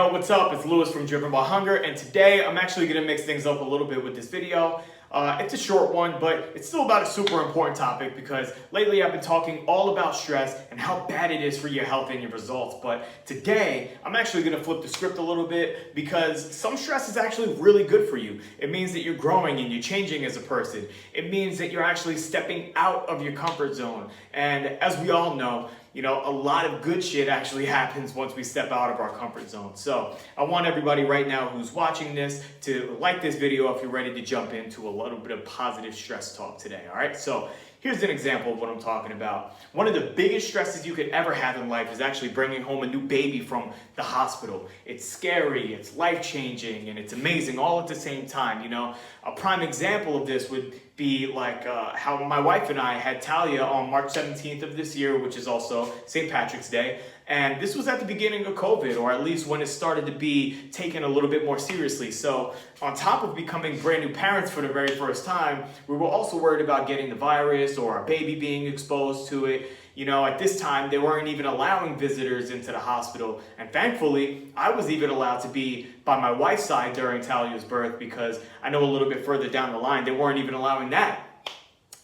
Yo, what's up? It's Lewis from Driven by Hunger, and today I'm actually going to mix things up a little bit with this video. It's a short one, but it's still about a super important topic because lately I've been talking all about stress and how bad it is for your health and your results. But today I'm actually going to flip the script a little bit because some stress is actually really good for you. It means that you're growing and you're changing as a person. It means that you're actually stepping out of your comfort zone. And as we all know, a lot of good shit actually happens once we step out of our comfort zone. So I want everybody right now who's watching this to like this video if you're ready to jump into a little bit of positive stress talk today, all right? So here's an example of what I'm talking about. One of the biggest stresses you could ever have in life is actually bringing home a new baby from the hospital. It's scary, it's life-changing, and it's amazing all at the same time. A prime example of this would be like how my wife and I had Talia on March 17th of this year, which is also St. Patrick's Day. And this was at the beginning of COVID, or at least when it started to be taken a little bit more seriously. So on top of becoming brand new parents for the very first time, we were also worried about getting the virus or our baby being exposed to it. At this time, they weren't even allowing visitors into the hospital. And thankfully, I was even allowed to be by my wife's side during Talia's birth because I know a little bit further down the line, they weren't even allowing that.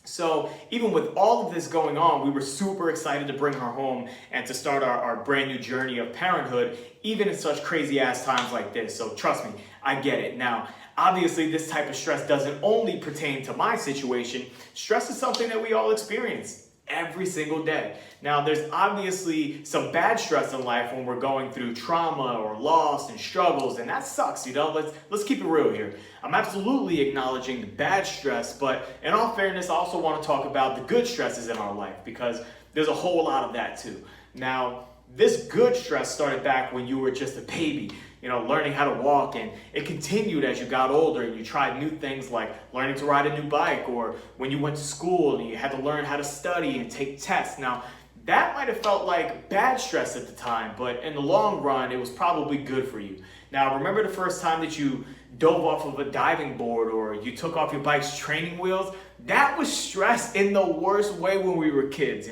So even with all of this going on, we were super excited to bring her home and to start our brand new journey of parenthood, even in such crazy ass times like this. So trust me, I get it. Now, obviously this type of stress doesn't only pertain to my situation. Stress is something that we all experience every single day. Now, there's obviously some bad stress in life when we're going through trauma or loss and struggles, and that sucks, Let's keep it real here. I'm absolutely acknowledging the bad stress, but in all fairness, I also want to talk about the good stresses in our life because there's a whole lot of that too. Now, this good stress started back when you were just a baby, learning how to walk, and it continued as you got older and you tried new things like learning to ride a new bike, or when you went to school and you had to learn how to study and take tests. Now, that might have felt like bad stress at the time, but in the long run, it was probably good for you. Now, remember the first time that you dove off of a diving board or you took off your bike's training wheels? That was stress in the worst way when we were kids,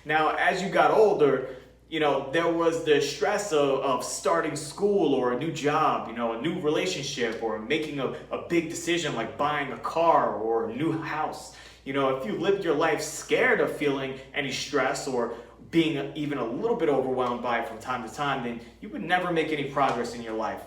Now, as you got older, there was the stress of starting school or a new job, a new relationship, or making a big decision like buying a car or a new house. If you lived your life scared of feeling any stress or being even a little bit overwhelmed by it from time to time, then you would never make any progress in your life.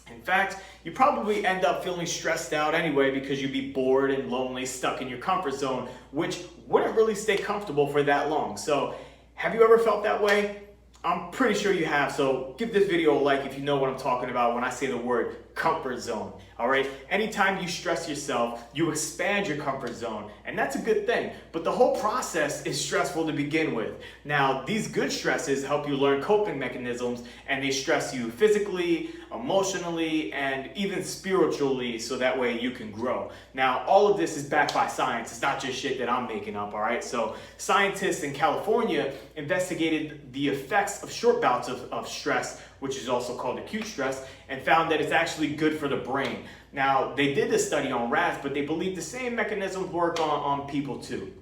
In fact, you probably end up feeling stressed out anyway because you'd be bored and lonely, stuck in your comfort zone, which wouldn't really stay comfortable for that long. So, have you ever felt that way? I'm pretty sure you have, so give this video a like if you know what I'm talking about when I say the word comfort zone, all right? Anytime you stress yourself, you expand your comfort zone, and that's a good thing, but the whole process is stressful to begin with. Now, these good stresses help you learn coping mechanisms, and they stress you physically, emotionally, and even spiritually, so that way you can grow. Now, all of this is backed by science. It's not just shit that I'm making up, all right? So scientists in California investigated the effects of short bouts of stress, which is also called acute stress, and found that it's actually good for the brain. Now, they did this study on rats, but they believe the same mechanisms work on people too.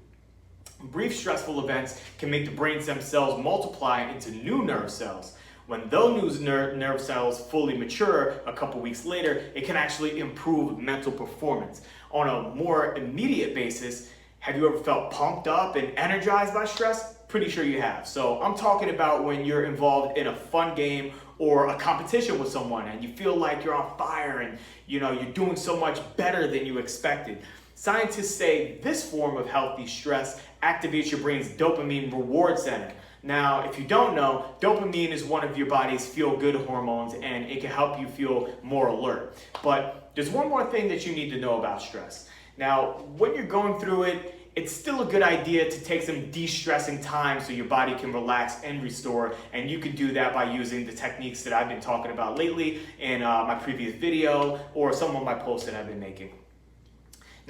Brief stressful events can make the brain stem cells multiply into new nerve cells. When those new nerve cells fully mature a couple weeks later, it can actually improve mental performance. On a more immediate basis, have you ever felt pumped up and energized by stress? Pretty sure you have. So I'm talking about when you're involved in a fun game or a competition with someone and you feel like you're on fire and you're doing so much better than you expected. Scientists say this form of healthy stress activates your brain's dopamine reward center. Now, if you don't know, dopamine is one of your body's feel-good hormones and it can help you feel more alert. But there's one more thing that you need to know about stress. Now, when you're going through it, it's still a good idea to take some de-stressing time so your body can relax and restore, and you can do that by using the techniques that I've been talking about lately in my previous video or some of my posts that I've been making.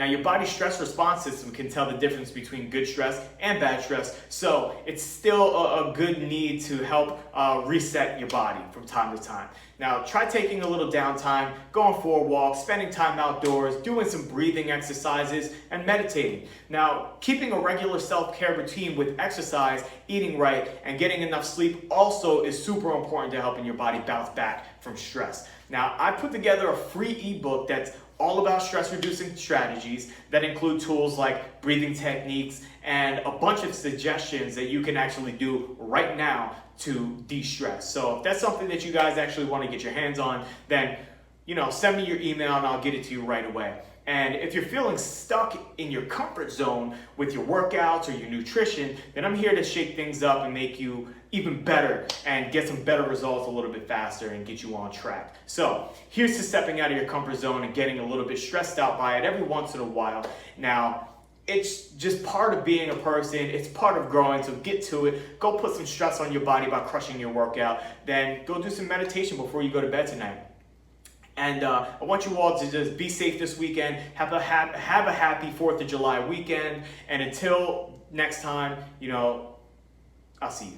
Now, your body's stress response system can tell the difference between good stress and bad stress, so it's still a good need to help reset your body from time to time. Now, try taking a little downtime, going for a walk, spending time outdoors, doing some breathing exercises, and meditating. Now, keeping a regular self-care routine with exercise, eating right, and getting enough sleep also is super important to helping your body bounce back from stress. Now, I put together a free ebook that's all about stress reducing strategies that include tools like breathing techniques and a bunch of suggestions that you can actually do right now to de-stress. So if that's something that you guys actually want to get your hands on, then send me your email and I'll get it to you right away. And if you're feeling stuck in your comfort zone with your workouts or your nutrition, then I'm here to shake things up and make you even better and get some better results a little bit faster and get you on track. So here's to stepping out of your comfort zone and getting a little bit stressed out by it every once in a while. Now, it's just part of being a person. It's part of growing. So get to it. Go put some stress on your body by crushing your workout. Then go do some meditation before you go to bed tonight. And I want you all to just be safe this weekend. Have a happy 4th of July weekend. And until next time, I'll see you.